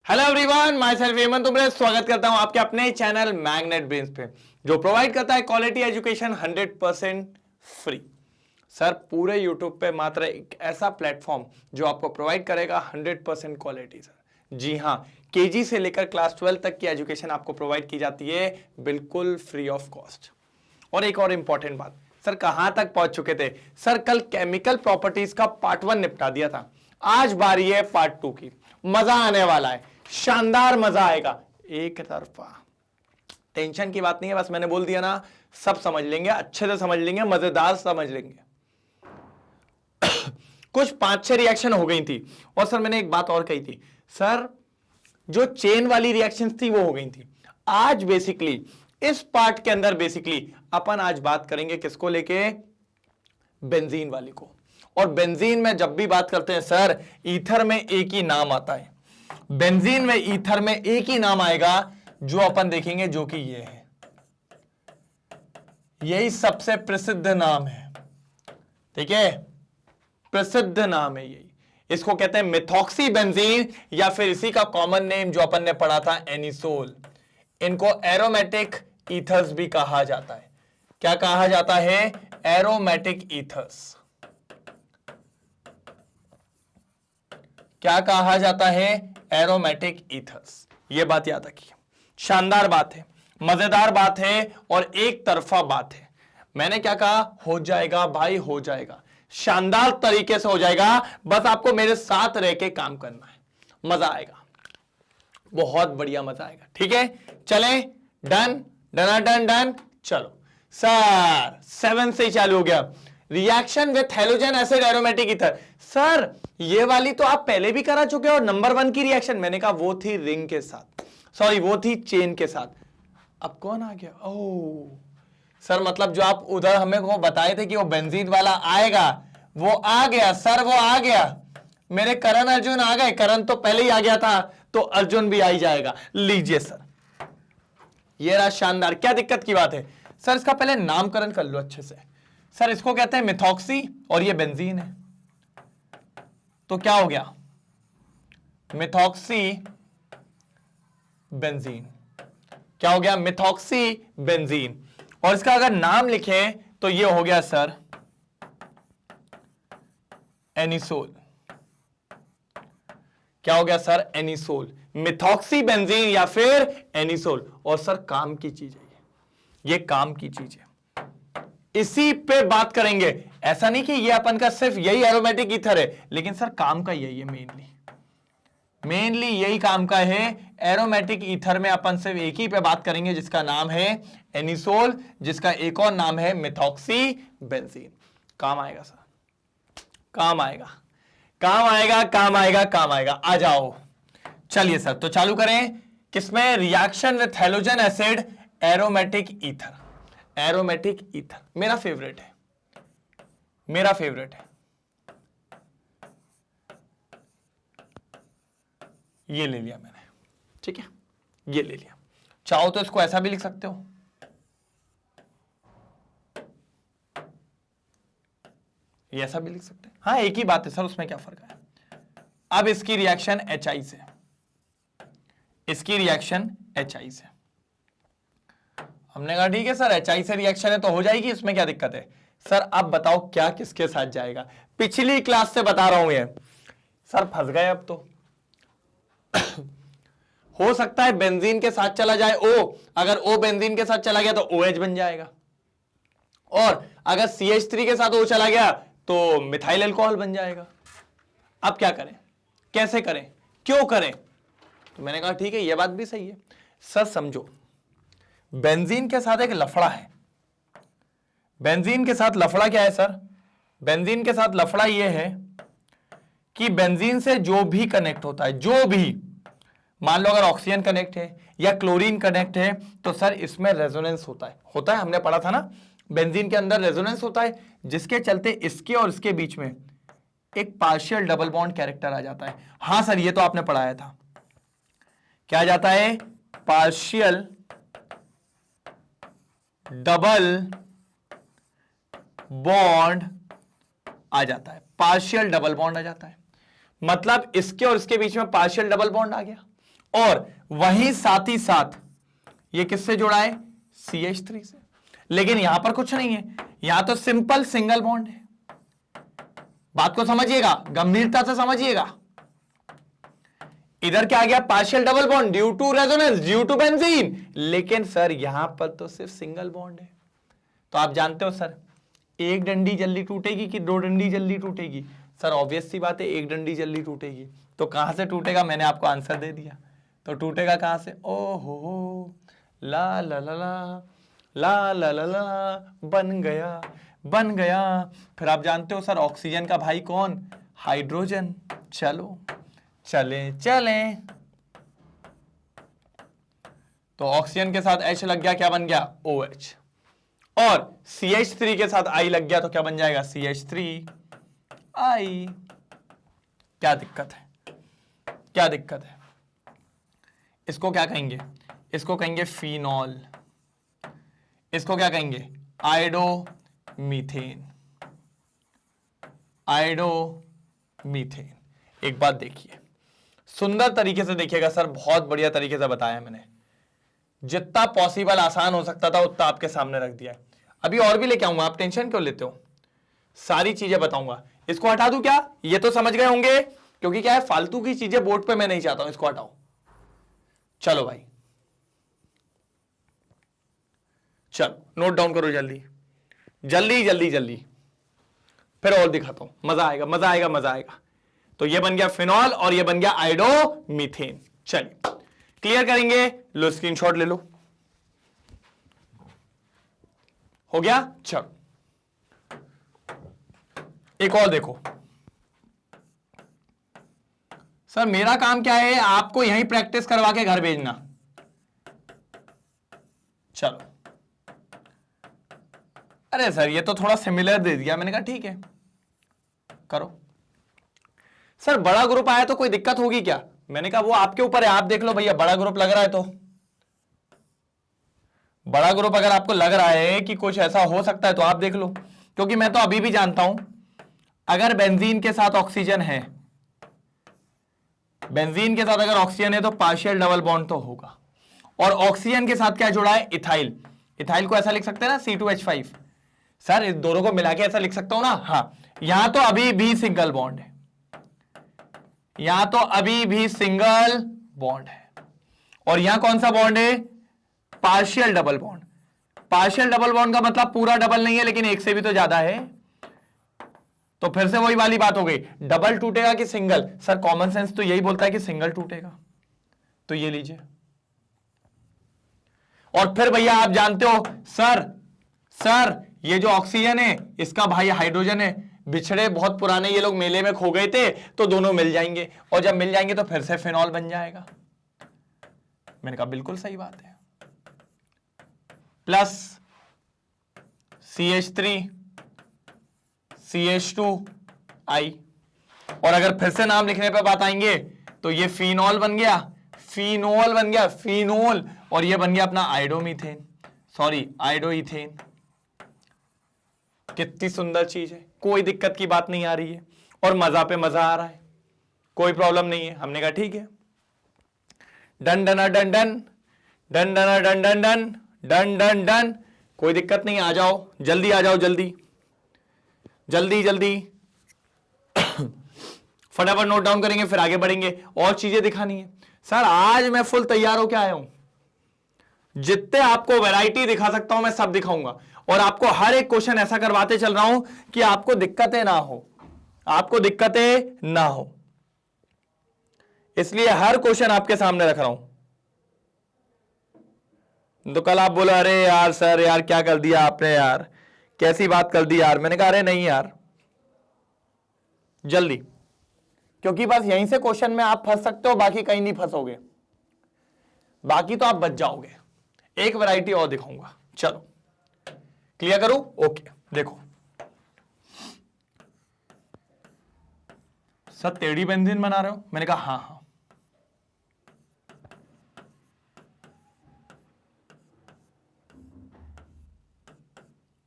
Hello everyone, myself Hemant तुमरे स्वागत करता हूं आपके अपने चैनल मैग्नेट ब्रेन्स पे, जो प्रोवाइड करता है क्वालिटी एजुकेशन 100% फ्री। सर पूरे यूट्यूब पे मात्र एक ऐसा प्लेटफॉर्म जो आपको प्रोवाइड करेगा 100% क्वालिटी। सर जी हां, केजी से लेकर क्लास 12 तक की एजुकेशन आपको प्रोवाइड की जाती है बिल्कुल फ्री ऑफ कॉस्ट। और एक और इंपॉर्टेंट बात, सर कहां तक पहुंच चुके थे? सर कल केमिकल प्रॉपर्टीज का पार्ट 1 निपटा दिया था, आज बारी है पार्ट 2 की। मजा आने वाला है, शानदार मजा आएगा, एक तरफा। टेंशन की बात नहीं है, बस मैंने बोल दिया ना, सब समझ लेंगे, अच्छे से समझ लेंगे, मजेदार समझ लेंगे। कुछ 5-6 रिएक्शन हो गई थी। और सर मैंने एक बात और कही थी, सर जो चेन वाली रिएक्शन थी वो हो गई थी। आज बेसिकली इस पार्ट के अंदर बेसिकली अपन आज बात करेंगे किसको लेके? बेंजीन वाली को। और बेंजीन में जब भी बात करते हैं सर, ईथर में एक ही नाम आता है। बेंजीन में ईथर में एक ही नाम आएगा जो अपन देखेंगे, जो कि ये है। यही सबसे प्रसिद्ध नाम है, ठीक है, प्रसिद्ध नाम है यही। इसको कहते हैं मिथॉक्सी बेंजीन, या फिर इसी का कॉमन नेम जो अपन ने पढ़ा था एनिसोल। इनको एरोमेटिक ईथर्स भी कहा जाता है। क्या कहा जाता है? Aromatic ethers. क्या कहा जाता है? Aromatic ethers. यह बात याद रखिए, शानदार बात है, मजेदार बात है और एक तरफा बात है। मैंने क्या कहा? हो जाएगा भाई, हो जाएगा, शानदार तरीके से हो जाएगा। बस आपको मेरे साथ रह के काम करना है, मजा आएगा, बहुत बढ़िया मजा आएगा। ठीक है, चलें, डन डन डन डन। चलो सर 7 से ही चालू हो गया। Reaction with halogen acid aromatic ether. Sir ये वाली तो आप पहले भी करा चुके हो। नंबर 1 की रिएक्शन मैंने कहा वो थी रिंग के साथ, सॉरी वो थी चेन के साथ। अब कौन आ गया? ओह सर, मतलब जो आप उधर हमें को बताए थे कि वो बेंजीन वाला आएगा, वो आ गया सर, वो आ गया। मेरे करण अर्जुन आ गए। करण तो पहले ही आ गया था, तो अर्जुन भी आ ही जाएगा। लीजिए सर, ये रहा शानदार। क्या दिक्कत की बात है? सर इसका पहले नामकरण कर लो अच्छे से। सर इसको कहते हैं मिथॉक्सी और ये बेंजीन है, तो क्या हो गया? Methoxy benzene. क्या हो गया? Methoxy benzene. और इसका अगर नाम लिखें तो ये हो गया सर एनिसोल। क्या हो गया सर? एनिसोल, मिथॉक्सी बेंजीन या फिर एनिसोल। और सर काम की चीज है ये काम की चीज है, इसी पे बात करेंगे। ऐसा नहीं कि ये अपन का सिर्फ यही एरोमेटिक ईथर है, लेकिन सर काम का यही है, मेनली यही काम का है। एरोमेटिक ईथर में अपन सिर्फ एक ही पे बात करेंगे जिसका नाम है एनिसोल, जिसका एक और नाम है मिथॉक्सी बेंजीन। काम आएगा सर, काम आएगा, काम आएगा, काम आएगा, काम आएगा। आ जाओ, चलिए सर, तो चालू करें। किसमें? Reaction with halogen acid aromatic ether. Aromatic ether मेरा फेवरेट है, मेरा फेवरेट है। ये ले लिया मैंने, ठीक है, ये ले लिया। चाहो तो इसको ऐसा भी लिख सकते हो, ये ऐसा भी लिख सकते हैं। हाँ एक ही बात है सर, उसमें क्या फर्क है? अब इसकी रिएक्शन HI से, इसकी रिएक्शन HI से। हमने कहा ठीक है सर, HI से रिएक्शन है तो हो जाएगी, इसमें क्या दिक्कत है? सर अब बताओ क्या किसके साथ जाएगा? पिछली क्लास से बता रहा हूं ये। सर फंस गए अब तो। हो सकता है बेंजीन के साथ चला जाए O, अगर O बेंजीन के साथ चला गया तो OH बन जाएगा, और अगर CH3 के साथ O चला गया तो मिथाइल अल्कोहल बन जाएगा। अब क्या करें, कैसे करें, क्यों करें? तो मैंने कहा ठीक है, यह बात भी सही है। सर समझो, बेंजीन के साथ एक लफड़ा है। बेंजीन के साथ लफड़ा क्या है सर? बेंजीन के साथ लफड़ा यह है कि बेंजीन से जो भी कनेक्ट होता है, जो भी, मान लो अगर ऑक्सीजन कनेक्ट है या क्लोरीन कनेक्ट है, तो सर इसमें रेजोनेंस होता है, हमने पढ़ा था ना, बेंजीन के अंदर रेजोनेंस होता है, जिसके चलते इसके और इसके बीच में एक पार्शियल डबल बॉन्ड कैरेक्टर आ जाता है। हां सर ये तो आपने पढ़ाया था। क्या आ जाता है? पार्शियल डबल बॉन्ड आ जाता है, पार्शियल डबल बॉन्ड आ जाता है। मतलब इसके और इसके बीच में पार्शियल डबल बॉन्ड आ गया, और वहीं साथ ही साथ ये किससे जुड़ा है? CH3 से। लेकिन यहां पर कुछ नहीं है, यहां तो सिंपल सिंगल बॉन्ड है। बात को समझिएगा, गंभीरता से समझिएगा। इधर क्या आ गया? Partial double bond due to resonance, due to benzene. लेकिन सर यहां पर तो सिर्फ सिंगल बॉन्ड है। तो आप जानते हो सर, एक डंडी जल्दी टूटेगी कि दो डंडी जल्दी टूटेगी? सर ऑब्वियस सी बात है, एक डंडी जल्दी टूटेगी। तो कहां से टूटेगा? मैंने आपको आंसर दे दिया। तो टूटेगा कहां से? ओहो, ला ला ला ला ला ला ला ला, बन गया बन गया। फिर आप जानते हो सर, ऑक्सीजन का भाई कौन? हाइड्रोजन। चलो चले चले। तो ऑक्सीजन के साथ H लग गया, क्या बन गया? OH। और CH3 के साथ I लग गया तो क्या बन जाएगा? CH3I। क्या दिक्कत है? क्या दिक्कत है? इसको क्या कहेंगे? इसको कहेंगे फिनॉल। इसको क्या कहेंगे? आयोडोमीथेन। आयोडोमीथेन। एक बात देखिए, सुंदर तरीके से देखिएगा सर, बहुत बढ़िया तरीके से बताया मैंने। जितना पॉसिबल आसान हो सकता था उतना आपके सामने रख दिया है। अभी और भी लेके आऊंगा, आप टेंशन क्यों लेते हो? सारी चीजें बताऊंगा। इसको हटा दूं क्या? ये तो समझ गए होंगे, क्योंकि क्या है, फालतू की चीजें बोर्ड पे मैं नहीं चाहता हूं। इसको हटाओ। चलो भाई, चलो नोट डाउन करो जल्दी जल्दी जल्दी जल्दी, फिर और दिखाता हूं। मजा आएगा मजा आएगा मजा आएगा। तो ये बन गया फिनॉल और ये बन गया आयोडोमीथेन। चलिए क्लियर करेंगे। लो स्क्रीनशॉट ले लो। हो गया? चलो एक और देखो। सर मेरा काम क्या है? आपको यहीं प्रैक्टिस करवा के घर भेजना। चलो, अरे सर ये तो थोड़ा सिमिलर दे दिया। मैंने कहा ठीक है करो। सर बड़ा ग्रुप आया तो कोई दिक्कत होगी क्या? मैंने कहा वो आपके ऊपर है, आप देख लो भैया। बड़ा ग्रुप लग रहा है तो बड़ा ग्रुप अगर आपको लग रहा है कि कुछ ऐसा हो सकता है तो आप देख लो, क्योंकि मैं तो अभी भी जानता हूं अगर बेंजीन के साथ ऑक्सीजन है, बेंजीन के साथ अगर ऑक्सीजन है तो पार्शियल डबल बॉन्ड तो होगा। और ऑक्सीजन के साथ क्या जुड़ा है? इथाइल। इथाइल को ऐसा लिख सकते हैं ना, C2H5। सर इस दोनों को मिला के ऐसा लिख सकता हूं ना? हाँ, यहां तो अभी भी सिंगल बॉन्ड है, यहां तो अभी भी सिंगल बॉन्ड है। और यहां कौन सा बॉन्ड है? Partial double bond. Partial double bond का मतलब पूरा डबल नहीं है, लेकिन एक से भी तो ज्यादा है। तो फिर से वही वाली बात हो गई, डबल टूटेगा कि सिंगल? सर कॉमन सेंस तो यही बोलता है कि सिंगल टूटेगा। तो ये लीजिए। और फिर भैया आप जानते हो सर ये जो ऑक्सीजन है इसका भाई हाइड्रोजन है। बिछड़े बहुत पुराने ये लोग मेले में खो गए थे, तो दोनों मिल जाएंगे, और जब मिल जाएंगे तो फिर से फिनॉल बन जाएगा। मैंने कहा बिल्कुल सही बात है। Plus CH3 CH2I। और अगर फिर से नाम लिखने पे बात आएंगे तो ये फिनॉल बन गया, फिनोल बन गया, फिनोल। और ये बन गया अपना आयोडोमीथेन, सॉरी आयोडोइथेन। कितनी सुंदर चीज है, कोई दिक्कत की बात नहीं आ रही है, और मजा पे मजा आ रहा है, कोई प्रॉब्लम नहीं है। हमने कहा ठीक है। डन डन डन डन डन डन डन डन डन डन डन डन, कोई दिक्कत नहीं। आ जाओ जल्दी, आ जाओ जल्दी जल्दी जल्दी। फटाफट नोट डाउन करेंगे, फिर आगे बढ़ेंगे। और चीजें दिखानी है सर। आज मैं फुल तैयार होकर आया हूं, जितने आपको वैरायटी दिखा सकता हूं मैं सब दिखाऊंगा। और आपको हर एक क्वेश्चन ऐसा करवाते चल रहा हूं कि आपको दिक्कतें ना हो, आपको दिक्कतें ना हो। इसलिए हर क्वेश्चन आपके सामने रख रहा हूं। तो कल आप बोलो अरे यार सर यार क्या कर दिया आपने यार, कैसी बात कर दी यार। मैंने कहा अरे नहीं यार, जल्दी, क्योंकि बस यहीं से क्वेश्चन में आप फंस सकते हो, बाकी कहीं नहीं फंसोगे, बाकी तो आप बच जाओगे। एक वैरायटी और दिखाऊंगा, चलो क्लियर करूं? ओके देखो सर, टेढ़ी बेंजीन बना रहे हो? मैंने कहा हाँ हाँ।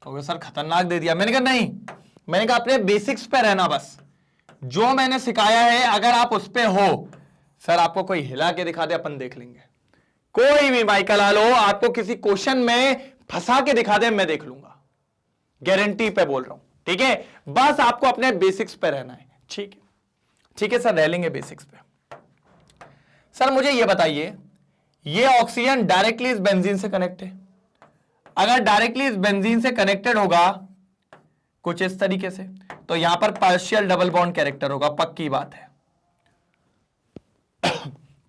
तो सर खतरनाक दे दिया। मैंने कहा नहीं, मैंने कहा अपने बेसिक्स पे रहना, बस जो मैंने सिखाया है अगर आप उस पे हो, सर आपको कोई हिला के दिखा दे, अपन देख लेंगे। कोई भी माइकल आलो आपको किसी क्वेश्चन में फंसा के दिखा दे, मैं देख लूंगा, गारंटी पे बोल रहा हूं। ठीक है, बस आपको अपने बेसिक्स पे रहना है। ठीक है, ठीक है सर, रह लेंगे बेसिक्स पे। सर मुझे ये बताइए, ये ऑक्सीजन डायरेक्टली इस बेंजीन से कनेक्ट है। अगर डायरेक्टली इस बेंजीन से कनेक्टेड होगा कुछ इस तरीके से, तो यहां पर पार्शियल डबल बॉन्ड कैरेक्टर होगा, पक्की बात है।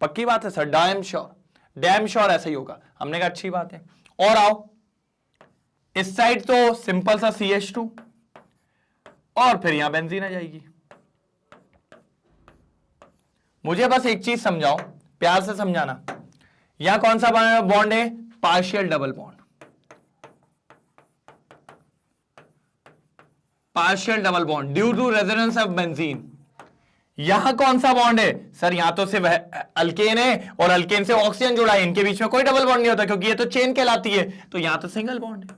पक्की बात है सर, डैम श्योर ऐसा ही होगा। हमने कहा अच्छी बात है। और आओ, इस साइड तो सिंपल सा CH2 और फिर यहां बेंजीन आ जाएगी। मुझे बस एक चीज समझाओ, प्यार से समझाना, यहां कौन सा बॉन्ड है? Partial double bond. Partial double bond due to resonance of benzene. यहां कौन सा बॉन्ड है? सर यहां तो सिर्फ अल्केन है और अल्केन से ऑक्सीजन जुड़ा है, इनके बीच में कोई डबल बॉन्ड नहीं होता क्योंकि ये तो चेन कहलाती है, तो यहां तो सिंगल बॉन्ड है।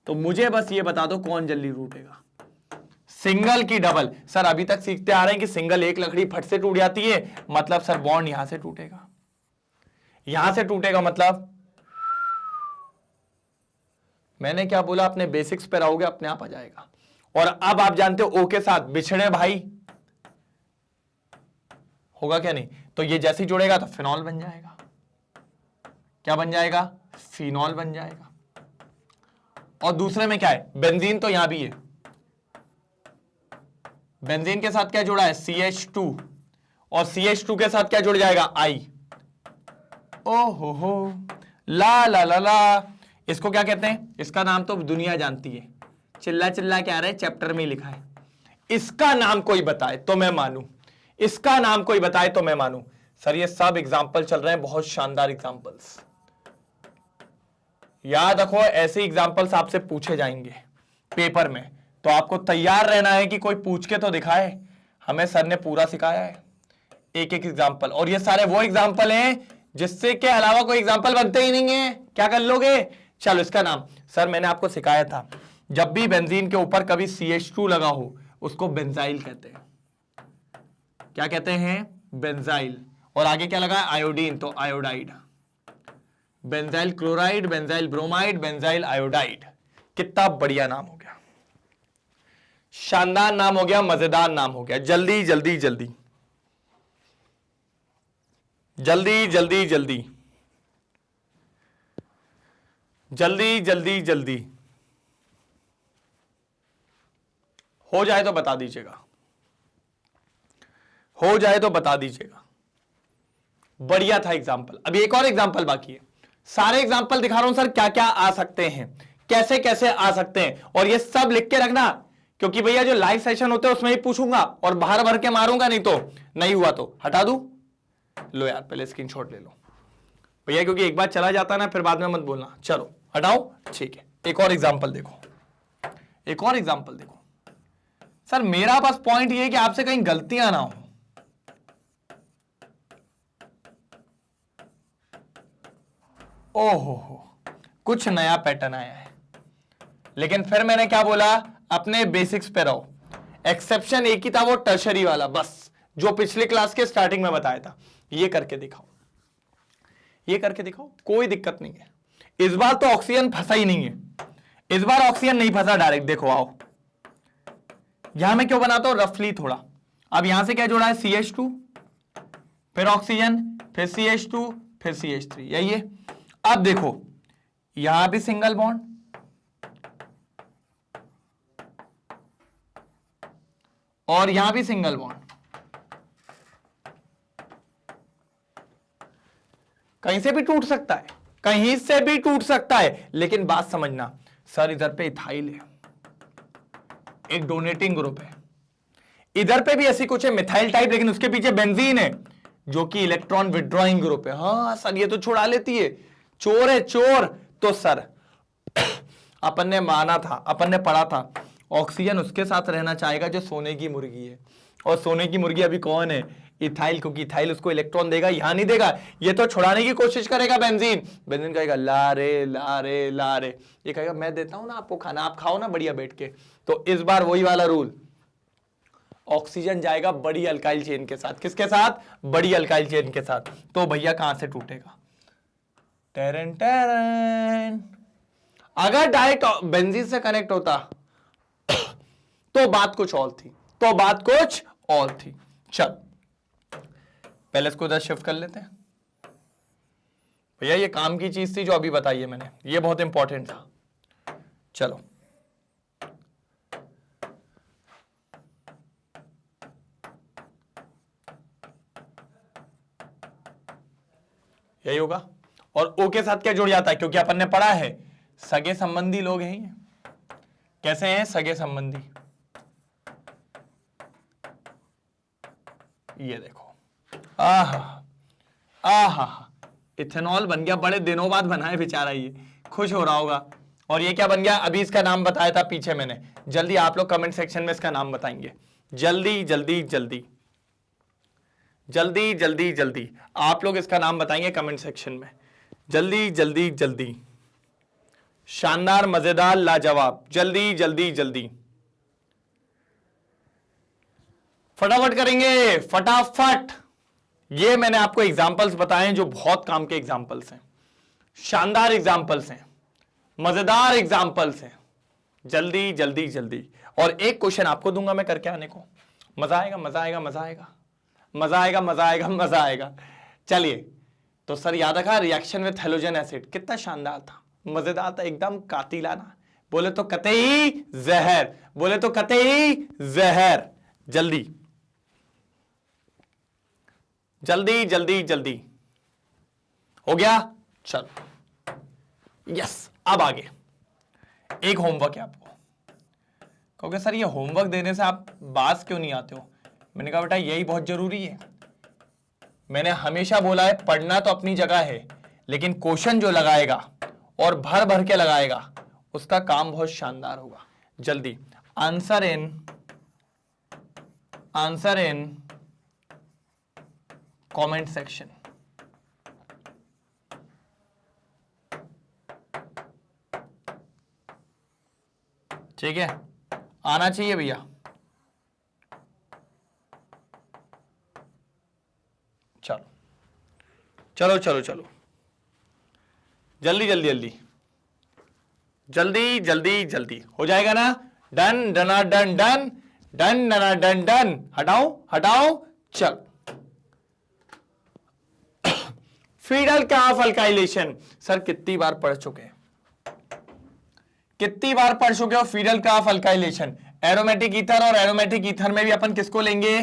तो मुझे बस ये बता दो कौन जल्दी टूटेगा, सिंगल की डबल? सर अभी तक सीखते आ रहे हैं कि सिंगल एक लकड़ी फट से टूट जाती है, मतलब सर बॉन्ड यहां से टूटेगा, यहां से टूटेगा, मतलब मैंने क्या बोला, अपने बेसिक्स पे रहोगे अपने आप आ जाएगा। और अब आप जानते हो ओ के साथ बिछड़े भाई होगा क्या नहीं, तो ये जैसे ही जुड़ेगा तो फिनॉल बन जाएगा। क्या बन जाएगा? फिनॉल बन जाएगा। और दूसरे में क्या है? बेंजीन तो यहां भी है, बेंजीन के साथ क्या जुड़ा है? CH2, और CH2 के साथ क्या जुड़ जाएगा? I। ओहो हो, ला ला ला ला, इसको क्या कहते हैं? इसका नाम तो दुनिया जानती है, चिल्ला चिल्ला क्या रहे, चैप्टर में लिखा है। इसका नाम कोई बताए तो मैं मानूं, इसका नाम कोई बताए तो मैं मानूं। सर ये सब एग्जाम्पल चल रहे हैं, बहुत शानदार एग्जाम्पल्स, याद रखो ऐसे एग्जाम्पल्स आपसे पूछे जाएंगे पेपर में, तो आपको तैयार रहना है कि कोई पूछ के तो दिखाए। हमें सर ने पूरा सिखाया है, एक एक एग्जाम्पल, और ये सारे वो एग्जाम्पल हैं जिससे के अलावा कोई एग्जाम्पल बनते ही नहीं है। क्या कर लोगे? चलो इसका नाम, सर मैंने आपको सिखाया था, जब भी बेंजीन के ऊपर कभी CH2 लगा हो उसको बेंजाइल कहते हैं। क्या कहते हैं? बेंजाइल। और आगे क्या लगा है? आयोडीन, तो iodide. Benzyl chloride, benzyl bromide, benzyl iodide. कितना बढ़िया नाम हो गया, शानदार नाम हो गया, मजेदार नाम हो गया। जल्दी जल्दी जल्दी जल्दी जल्दी जल्दी जल्दी जल्दी जल्दी हो जाए तो बता दीजिएगा, हो जाए तो बता दीजिएगा। बढ़िया था एग्जाम्पल। अभी एक और एग्जाम्पल बाकी है, सारे एग्जाम्पल दिखा रहा हूं सर क्या क्या आ सकते हैं, कैसे कैसे आ सकते हैं, और ये सब लिख के रखना, क्योंकि भैया जो लाइव सेशन होते हैं उसमें ही पूछूंगा और बाहर भर के मारूंगा, नहीं तो नहीं हुआ तो हटा दूं। लो यार पहले स्क्रीनशॉट ले लो भैया, क्योंकि एक बार चला जाता ना फिर बाद में मत बोलना। चलो हटाओ, ठीक है। एक और एग्जाम्पल देखो, एक और एग्जाम्पल देखो। सर मेरा बस पॉइंट ये है कि आपसे कहीं गलतियां ना हो। ओहो, कुछ नया पैटर्न आया है, लेकिन फिर मैंने क्या बोला, अपने बेसिक्स पे रहो। एक्सेप्शन एक ही था, वो टर्शरी वाला, बस जो पिछली क्लास के स्टार्टिंग में बताया था। ये करके दिखाओ, ये करके दिखाओ, कोई दिक्कत नहीं है। इस बार तो ऑक्सीजन फंसा ही नहीं है, इस बार ऑक्सीजन नहीं फंसा डायरेक्ट। देखो आओ, यहां मैं क्यों बनाता हूं रफली थोड़ा। अब यहां से क्या जुड़ा है? CH2, फिर ऑक्सीजन, फिर CH2, फिर CH3, यही है। अब देखो यहां भी सिंगल बॉन्ड, और यहां भी सिंगल बॉन्ड। कहीं से भी टूट सकता है, कहीं से भी टूट सकता है, लेकिन बात समझना, सर इधर पे इथाइल है, एक डोनेटिंग ग्रुप है, इधर पे भी ऐसी कुछ है मिथाइल टाइप, लेकिन उसके पीछे बेंजीन है जो कि इलेक्ट्रॉन विड्रॉइंग ग्रुप है। हाँ सर ये तो छुड़ा लेती है, चोर है चोर। तो सर अपन ने माना था, अपन ने पढ़ा था, ऑक्सीजन उसके साथ रहना चाहेगा जो सोने की मुर्गी है, और सोने की मुर्गी अभी कौन है? इथाइल, क्योंकि इथाइल उसको इलेक्ट्रॉन देगा, यहां नहीं देगा, ये तो छुड़ाने की कोशिश करेगा बेंजीन। बेंजीन कहेगा ला रे ला रे ला रे, ये कहेगा मैं देता हूं ना आपको खाना, आप खाओ ना बढ़िया बैठ के। तो इस बार वही वाला रूल, ऑक्सीजन जाएगा बड़ी अल्काइल चेन के साथ। किसके साथ? बड़ी अल्काइल चेन के साथ। तो भैया कहां से टूटेगा? Terrain terrain. अगर डायरेक्ट बेंजीन से कनेक्ट होता तो बात कुछ और थी, तो बात कुछ और थी। चल पहले इसको इधर शिफ्ट कर लेते हैं। भैया ये काम की चीज थी जो अभी बताई है मैंने, ये बहुत इंपॉर्टेंट था। चलो यही होगा। और ओ के साथ क्या जुड़ जाता है? क्योंकि अपन ने पढ़ा है सगे संबंधी लोग हैं ये। कैसे हैं सगे संबंधी? ये देखो, आहा आहा, इथेनॉल बन गया। बड़े दिनों बाद बना है बेचारा, ये खुश हो रहा होगा। और ये क्या बन गया? अभी इसका नाम बताया था पीछे मैंने। जल्दी आप लोग कमेंट सेक्शन में इसका नाम बताएंगे। जल्दी जल्दी जल्दी जल्दी जल्दी जल्दी आप लोग इसका नाम बताएंगे कमेंट सेक्शन में। जल्दी जल्दी जल्दी। शानदार, मजेदार, लाजवाब। जल्दी जल्दी जल्दी फटाफट करेंगे, फटाफट। ये मैंने आपको एग्जाम्पल्स बताए हैं जो बहुत काम के एग्जाम्पल्स हैं, शानदार एग्जाम्पल्स हैं, मजेदार एग्जाम्पल्स हैं। जल्दी जल्दी जल्दी। और एक क्वेश्चन आपको दूंगा मैं करके आने को। मजा आएगा, मजा आएगा, मजा आएगा, मजा आएगा, मजा आएगा, मजा आएगा। चलिए तो सर याद रखा, रिएक्शन विथ हेलोजन एसिड कितना शानदार था, मजेदार था, एकदम कातिलाना। बोले तो कतई जहर, बोले तो कतई जहर। जल्दी जल्दी जल्दी जल्दी। हो गया? चलो यस। अब आगे एक होमवर्क है आपको। कहोगे सर ये होमवर्क देने से आप बास क्यों नहीं आते हो? मैंने कहा बेटा यही बहुत जरूरी है। मैंने हमेशा बोला है पढ़ना तो अपनी जगह है, लेकिन क्वेश्चन जो लगाएगा और भर भर के लगाएगा उसका काम बहुत शानदार होगा। जल्दी आंसर इन कमेंट सेक्शन। ठीक है, आना चाहिए भैया। चलो चलो चलो चलो, जल्दी जल्दी जल्दी जल्दी जल्दी जल्दी। हो जाएगा ना? डन डना डन डन डन डना डन डन। हटाओ हटाओ। चल फीडल काफ अल्काइलेशन सर कितनी बार पढ़ चुके हैं, कितनी बार पढ़ चुके हो फीडल काफ अल्काइलेशन। एरोमेटिक ईथर, और एरोमेटिक ईथर में भी अपन किसको लेंगे?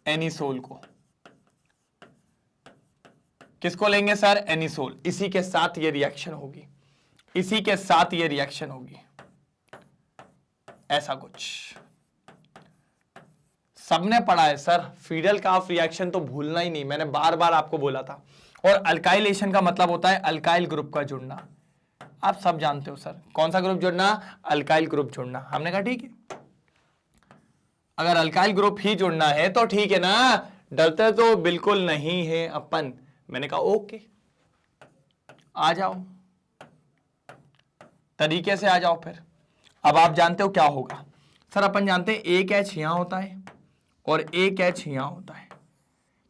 एनिसोल को। किसको लेंगे सर? एनिसोल। इसी के साथ ये रिएक्शन होगी, इसी के साथ ये रिएक्शन होगी, ऐसा कुछ सबने पढ़ा है सर। फीडल काफ रिएक्शन तो भूलना ही नहीं, मैंने बार बार आपको बोला था। और अल्काइलेशन का मतलब होता है अल्काइल ग्रुप का जुड़ना। आप सब जानते हो सर, कौन सा ग्रुप जुड़ना? अल्काइल ग्रुप जुड़ना। हमने कहा ठीक है, अगर अल्काइल ग्रुप ही जुड़ना है तो ठीक है ना, डरते तो बिल्कुल नहीं है अपन। मैंने कहा ओके, आ जाओ, तरीके से आ जाओ। फिर अब आप जानते हो क्या होगा सर? अपन जानते हैं एक H यहां होता है और एक H यहां होता है,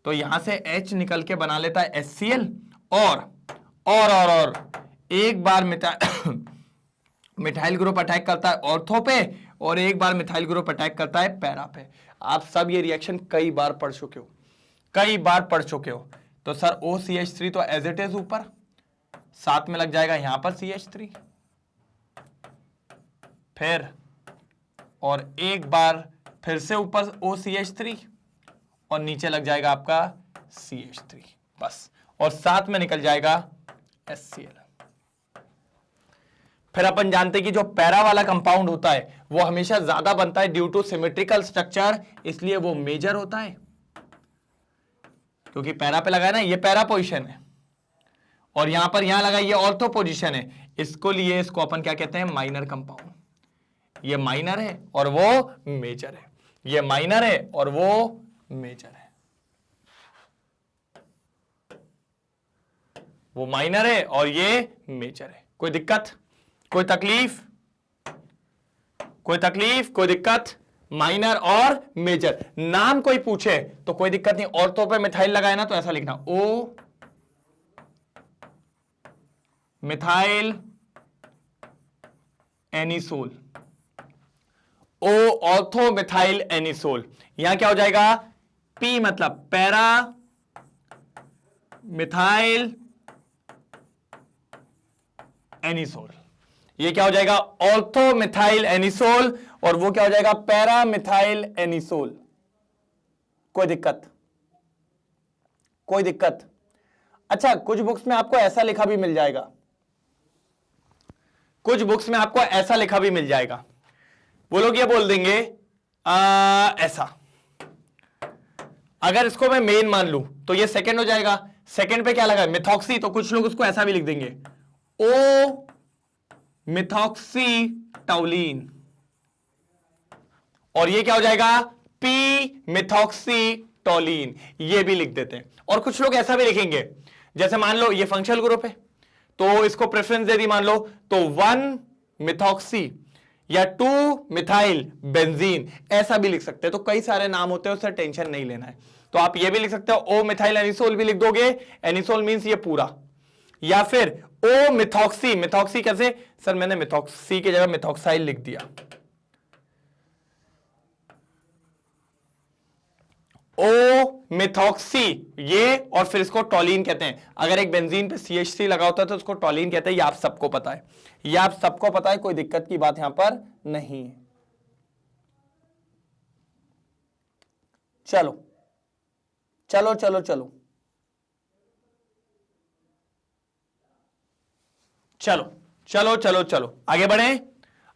तो यहां से H निकल के बना लेता है HCl, और एक बार मिथाइल ग्रुप अटैक करता है ऑर्थो पे, और एक बार मिथाइल ग्रुप अटैक करता है पैरा पे। आप सब ये रिएक्शन कई बार पढ़ चुके हो, कई बार पढ़ चुके हो। तो सर OCH3 तो एज इट इज ऊपर, साथ में लग जाएगा यहां पर CH3, फिर और एक बार फिर से ऊपर OCH3 और नीचे लग जाएगा आपका CH3, बस। और साथ में निकल जाएगा HCl। फिर अपन जानते हैं कि जो पैरा वाला कंपाउंड होता है वो हमेशा ज्यादा बनता है ड्यू टू सिमेट्रिकल स्ट्रक्चर, इसलिए वो मेजर होता है। क्योंकि पैरा पे लगा है ना, ये पैरा पोजीशन है, और यहां पर यहां लगा ये ऑर्थो पोजीशन है, इसको लिए इसको अपन क्या कहते हैं? Minor compound. ये माइनर है और वो मेजर है, ये माइनर है और वो मेजर है, वो माइनर है और ये मेजर है। कोई दिक्कत, कोई तकलीफ, कोई तकलीफ, कोई दिक्कत? माइनर और मेजर। नाम कोई पूछे तो कोई दिक्कत नहीं, ऑर्थो पे मिथाइल लगाए ना तो ऐसा लिखना, ओ मिथाइल एनिसोल, ओ ऑर्थो मिथाइल एनिसोल। यहां क्या हो जाएगा, पी मतलब पैरा मिथाइल एनिसोल, ये क्या हो जाएगा, ऑर्थो मिथाइल एनिसोल, और वो क्या हो जाएगा, पैरा मिथाइल एनिसोल। कोई दिक्कत, कोई दिक्कत। अच्छा, कुछ बुक्स में आपको ऐसा लिखा भी मिल जाएगा, कुछ बुक्स में आपको ऐसा लिखा भी मिल जाएगा, वो लोग ये बोल देंगे ऐसा। अगर इसको मैं मेन मान लूं तो ये सेकंड हो जाएगा, सेकंड पे क्या लगा, मिथॉक्सी, तो कुछ लोग उसको ऐसा भी लिख देंगे, ओ मिथॉक्सी टाउलिन, और ये क्या हो जाएगा, पी मिथॉक्सी टोलिन, ये भी लिख देते हैं। और कुछ लोग ऐसा भी लिखेंगे, जैसे मान लो ये फंक्शनल ग्रुप है तो इसको प्रेफरेंस दे दी मान लो, तो 1 मिथॉक्सी या 2 मिथाइल बेंजीन, ऐसा भी लिख सकते हैं। तो कई सारे नाम होते हैं, उससे टेंशन नहीं लेना है। तो आप ये भी लिख सकते हो, ओ मिथाइल एनिसोल भी लिख दोगे, एनिसोल मींस ये पूरा, या फिर ओ मिथॉक्सी, मिथॉक्सी कैसे सर, मैंने मिथॉक्सी की जगह मिथॉक्साइल लिख दिया, ओ मिथॉक्सी ये, और फिर इसको टोलिन कहते हैं। अगर एक बेंजीन पे CH3 लगा होता है तो उसको टोलिन कहते हैं, ये आप सबको पता है, ये आप सबको पता है, कोई दिक्कत की बात यहां पर नहीं है। चलो चलो चलो चलो चलो चलो चलो चलो आगे बढ़े,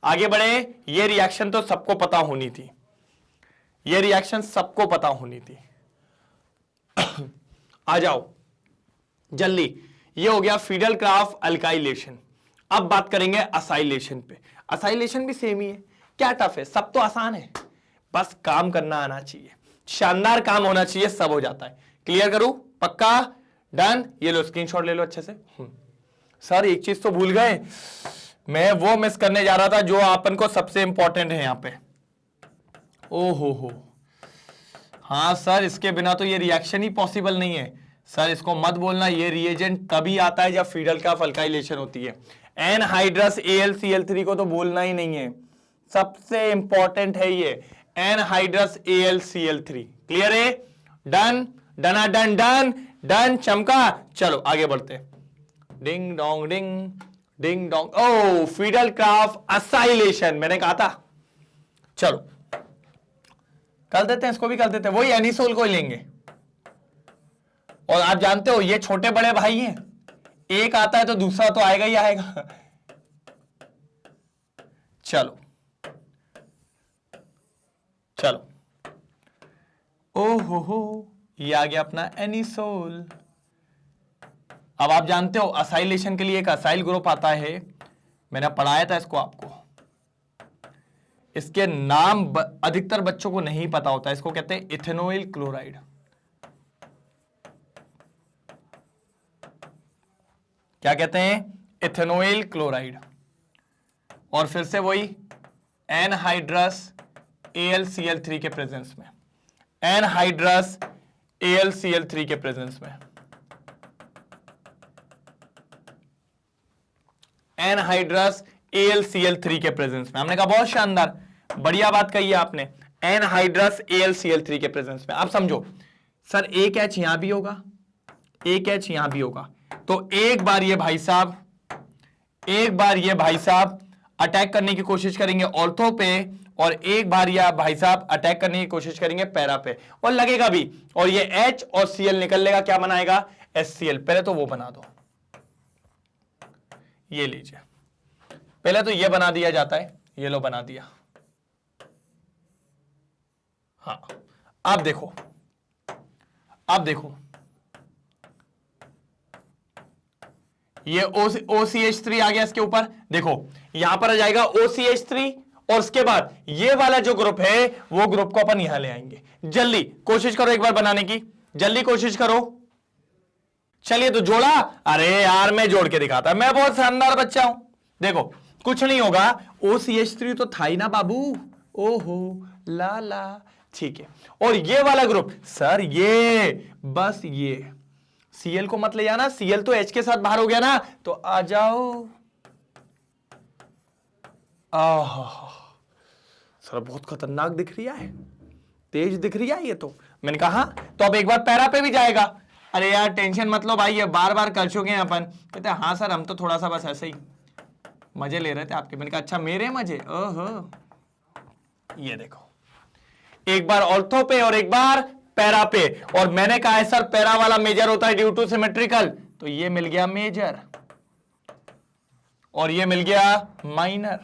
आगे बढ़े। ये रिएक्शन तो सबको पता होनी थी, ये रिएक्शन सबको पता होनी थी। आ जाओ जल्दी, ये हो गया फीडल क्राफ्ट अल्काइलेशन। अब बात करेंगे असाइलेशन पे। असाइलेशन भी सेम ही है, क्या टफ है, सब तो आसान है, बस काम करना आना चाहिए, शानदार काम होना चाहिए, सब हो जाता है। क्लियर करूं, पक्का, डन। ये लो स्क्रीनशॉट ले लो अच्छे से। सर एक चीज तो भूल गए, मैं वो मिस करने जा रहा था जो अपन को सबसे इंपॉर्टेंट है यहां पे। ओ हो, हाँ सर, इसके बिना तो ये रिएक्शन ही पॉसिबल नहीं है। सर इसको मत बोलना, ये रिएजेंट तभी आता है जब फीडल क्राफ्ट अल्काइलेशन होती है। एनहाइड्रस AlCl3 को तो बोलना ही नहीं है, सबसे इंपॉर्टेंट है ये एनहाइड्रस AlCl3। क्लियर है, डन, डना डन डन डन, चमका। चलो आगे बढ़ते, डिंग डोंग डिंग डिंग डोंग। ओ फीडल क्राफ्ट असाइलेशन, मैंने कहा था। चलो कर देते हैं, इसको भी कर देते हैं, वही एनिसोल को ही लेंगे। और आप जानते हो ये छोटे बड़े भाई हैं, एक आता है तो दूसरा तो आएगा ही आएगा। चलो चलो, ओ हो, ये आ गया अपना एनिसोल। अब आप जानते हो असाइलेशन के लिए एक असाइल ग्रुप आता है, मैंने पढ़ाया था इसको आपको। इसके नाम अधिकतर बच्चों को नहीं पता होता है, इसको कहते हैं इथेनॉइल क्लोराइड। क्या कहते हैं, इथेनॉइल क्लोराइड। और फिर से वही एनहाइड्रस AlCl3 के प्रेजेंस में, एनहाइड्रस AlCl3 के प्रेजेंस में, एनहाइड्रस AlCl3 के प्रेजेंस में। हमने कहा बहुत शानदार, बढ़िया बात कही है आपने, एनहाइड्रस AlCl3 के प्रेजेंस में। आप समझो सर एक H यहां भी होगा, एक H यहां भी होगा, तो एक बार ये भाई साहब, एक बार ये भाई साहब अटैक करने की कोशिश करेंगे ऑर्थो पे, और एक बार ये भाई साहब अटैक करने की कोशिश करेंगे पैरा पे, और लगेगा भी, और ये H और Cl निकल लेगा, क्या बनाएगा, HCl। पहले तो वो बना दो, ये लीजिए, पहले तो ये बना दिया जाता है, ये लो बना दिया। हाँ अब देखो, अब देखो ये OCH3 आ गया इसके ऊपर, देखो यहां पर आ जाएगा OCH3, और उसके बाद ये वाला जो ग्रुप है वो ग्रुप को अपन यहां ले आएंगे। जल्दी कोशिश करो एक बार बनाने की, जल्दी कोशिश करो। चलिए तो जोड़ा, अरे यार मैं जोड़ के दिखाता, मैं बहुत शानदार बच्चा हूं। देखो कुछ नहीं होगा, OCH3 तो था ही ना बाबू, ओहो ला ला, ठीक है। और ये वाला ग्रुप सर, ये बस ये Cl को मत ले जाना, Cl तो H के साथ बाहर हो गया ना, तो आ जाओ। सर बहुत खतरनाक दिख रही है, तेज दिख रही है ये तो। मैंने कहा तो अब एक बार पैरा पे भी जाएगा। अरे यार टेंशन मत लो भाई, ये बार बार कर चुके हैं अपन। कहते हाँ सर हम तो थोड़ा सा बस ऐसे ही मजे ले रहे थे आपके। मैंने कहा अच्छा मेरे मजे, ओहो। ये देखो एक बार ऑर्थो पे और एक बार पैरा पे, और मैंने कहा है सर पैरा वाला मेजर होता है ड्यू टू सिमेट्रिकल, तो ये मिल गया मेजर और ये मिल गया माइनर।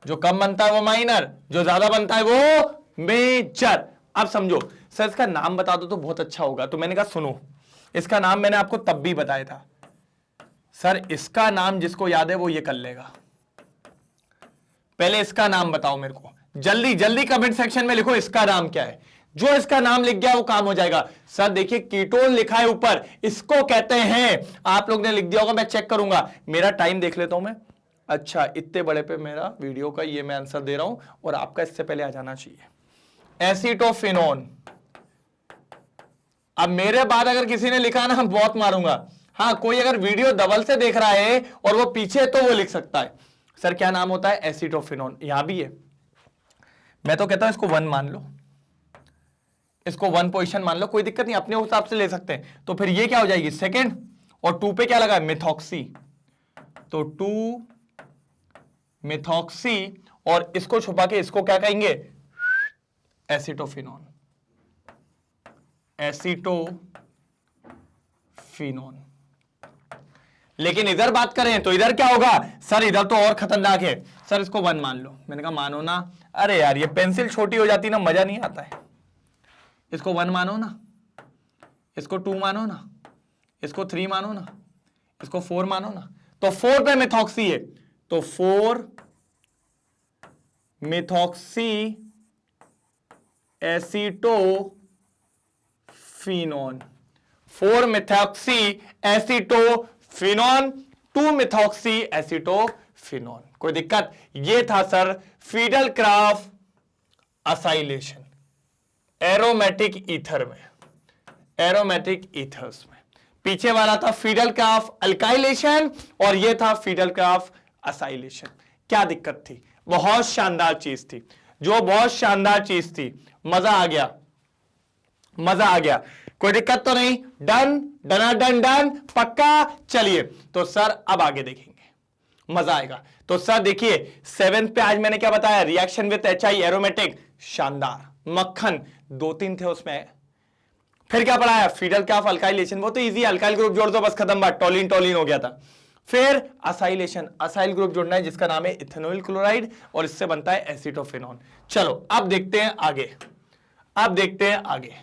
जो कम बनता है वो माइनर, जो ज्यादा बनता है वो मेजर। अब समझो सर इसका नाम बता दो तो बहुत अच्छा होगा, तो मैंने कहा सुनो इसका नाम मैंने आपको तब भी बताया था सर, इसका नाम जिसको याद है वो ये कर लेगा। पहले इसका नाम बताओ मेरे को, जल्दी जल्दी कमेंट सेक्शन में लिखो इसका नाम क्या है। जो इसका नाम लिख गया वो काम हो जाएगा। सर देखिए कीटोन लिखा है ऊपर, इसको कहते हैं, आप लोग ने लिख दिया होगा, मैं चेक करूंगा। मेरा टाइम देख लेता हूं मैं। अच्छा इतने बड़े पे मेरा वीडियो का ये मैं आंसर दे रहा हूं और आपका इससे पहले आ जाना चाहिए। एसीटोफिनोन। अब मेरे बाद अगर किसी ने लिखा ना बहुत मारूंगा। हाँ कोई अगर वीडियो डबल से देख रहा है और वो पीछे तो वो लिख सकता है सर क्या नाम होता है, एसीटोफिनोन। यहां भी है, मैं तो कहता हूं इसको 1 मान लो, इसको 1 पोजीशन मान लो, कोई दिक्कत नहीं, अपने हिसाब से ले सकते हैं। तो फिर ये क्या हो जाएगी सेकंड, और 2 पे क्या लगा है मिथॉक्सी, तो 2 मिथॉक्सी, और इसको छुपा के इसको क्या कहेंगे एसीटोफिनोन, एसीटोफिनोन। लेकिन इधर बात करें तो इधर क्या होगा सर, इधर तो और खतरनाक है सर, इसको 1 मान लो। मैंने कहा मानो ना, अरे यार ये पेंसिल छोटी हो जाती ना मजा नहीं आता है। इसको 1 मानो ना, इसको 2 मानो ना, इसको 3 मानो ना, इसको 4 मानो ना, तो 4 पे मिथॉक्सी है, तो 4 methoxy acetophenone, 4 methoxy acetophenone, 2 methoxy acetophenone. कोई दिक्कत? ये था सर फिडेलक्राफ्ट असाइलेशन एरोमेटिक ईथर में, एरोमेटिक ईथर्स में। पीछे वाला था फिडेलक्राफ्ट अल्काइलेशन और ये था फिडेलक्राफ्ट असाइलेशन। क्या दिक्कत थी? बहुत शानदार चीज थी, जो बहुत शानदार चीज थी। मजा आ गया, मजा आ गया, कोई दिक्कत तो नहीं? डन डना डन डन पक्का। चलिए तो सर अब आगे देखेंगे, मजा आएगा। तो सर देखिए 7th पे आज मैंने क्या बताया, रिएक्शन विद HI एरोमेटिक, शानदार मक्खन, 2-3 थे उसमें। फिर क्या पढ़ाया, फिडेलक्राफ्ट अल्काइलेशन, वो तो इजी, अल्काइल ग्रुप जोड़ दो बस खत्म बात, टोलिन टोलिन हो गया था। फिर असाइलेशन, असाइल ग्रुप जोड़ना है जिसका नाम है इथेनॉल क्लोराइड और इससे बनता है एसीटोफिनोन। चलो अब देखते हैं आगे, अब देखते हैं आगे।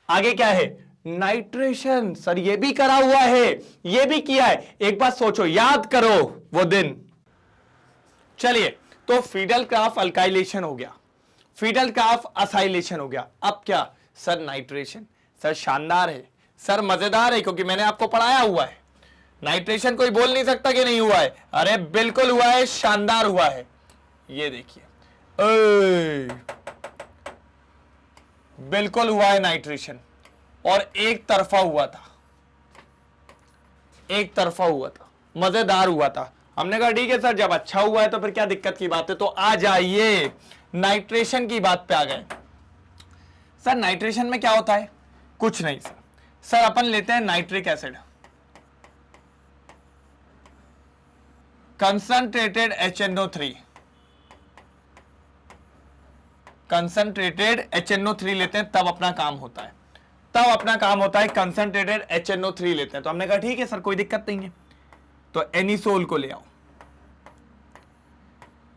आगे क्या है, नाइट्रेशन। सर ये भी करा हुआ है, ये भी किया है। एक बात सोचो, याद करो वो दिन। चलिए तो फिडेलक्राफ्ट अल्काइलेशन हो गया, फिडेलक्राफ्ट असाइलेशन हो गया। अब क्या सर, नाइट्रेशन। सर शानदार है सर, मजेदार है, क्योंकि मैंने आपको पढ़ाया हुआ है। नाइट्रेशन कोई बोल नहीं सकता कि नहीं हुआ है, अरे बिल्कुल हुआ है, शानदार हुआ है। ये देखिए बिल्कुल हुआ है नाइट्रेशन, और एक तरफा हुआ था, एक तरफा हुआ था, मजेदार हुआ था। हमने कहा ठीक है सर, जब अच्छा हुआ है तो फिर क्या दिक्कत की बात है। तो आ जाइए नाइट्रेशन की बात पे आ गए। सर नाइट्रेशन में क्या होता है? कुछ नहीं सर, सर अपन लेते हैं nitric acid, concentrated HNO3, concentrated HNO3 लेते हैं, तब अपना काम होता है, तब अपना काम होता है। कंसंट्रेटेड HNO3 लेते हैं, तो हमने कहा ठीक है सर कोई दिक्कत नहीं है। तो एनिसोल को ले आओ,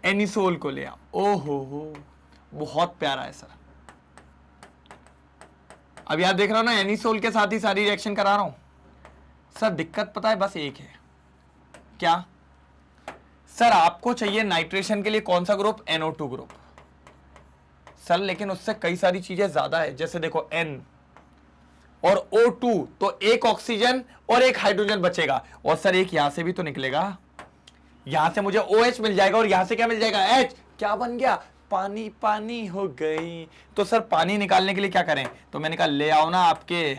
एनिसोल को ले आओ। ओहो हो, बहुत प्यारा है सर। अब याद देख रहा हूं ना, एनिसोल के साथ ही सारी रिएक्शन करा रहा हूं। सर दिक्कत पता है बस एक है, क्या सर? आपको चाहिए नाइट्रेशन के लिए कौन सा ग्रुप? NO2 group. सर लेकिन उससे कई सारी चीजें ज्यादा है, जैसे देखो N और O2, तो एक ऑक्सीजन और एक हाइड्रोजन बचेगा, और सर एक यहां से भी तो निकलेगा, यहां से मुझे OH मिल जाएगा और यहां से क्या मिल जाएगा? H। क्या बन गया? पानी पानी हो गई। तो सर पानी निकालने के लिए क्या करें? तो मैंने कहा ले आओ ना आपके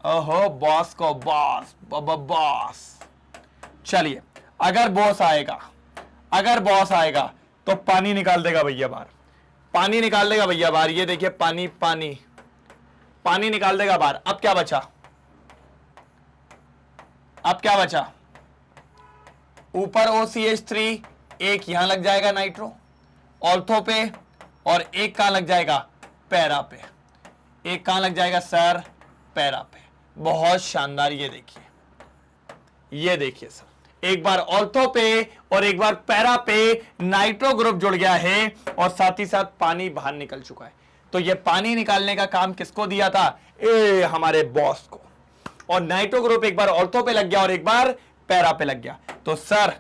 ओहो बॉस को, बॉस बॉस। चलिए अगर बॉस आएगा तो पानी निकाल देगा भैया बाहर, पानी निकाल देगा भैया बाहर। ये देखिए पानी पानी पानी निकाल देगा बाहर। अब क्या बचा? ऊपर OCH3, एक यहां लग जाएगा नाइट्रो ऑर्थो पे, और एक कहां लग जाएगा? पैरा पे। एक कहां लग जाएगा सर? पैरा पे। बहुत शानदार। ये देखिए सर, एक बार ऑर्थो पे और एक बार पैरा पे नाइट्रो ग्रुप जुड़ गया है, और साथ ही साथ पानी बाहर निकल चुका है। तो ये पानी निकालने का काम किसको दिया था? हमारे बॉस को। और नाइट्रो ग्रुप एक बार ऑर्थो पे लग गया और एक बार पैरा पे लग गया। तो सर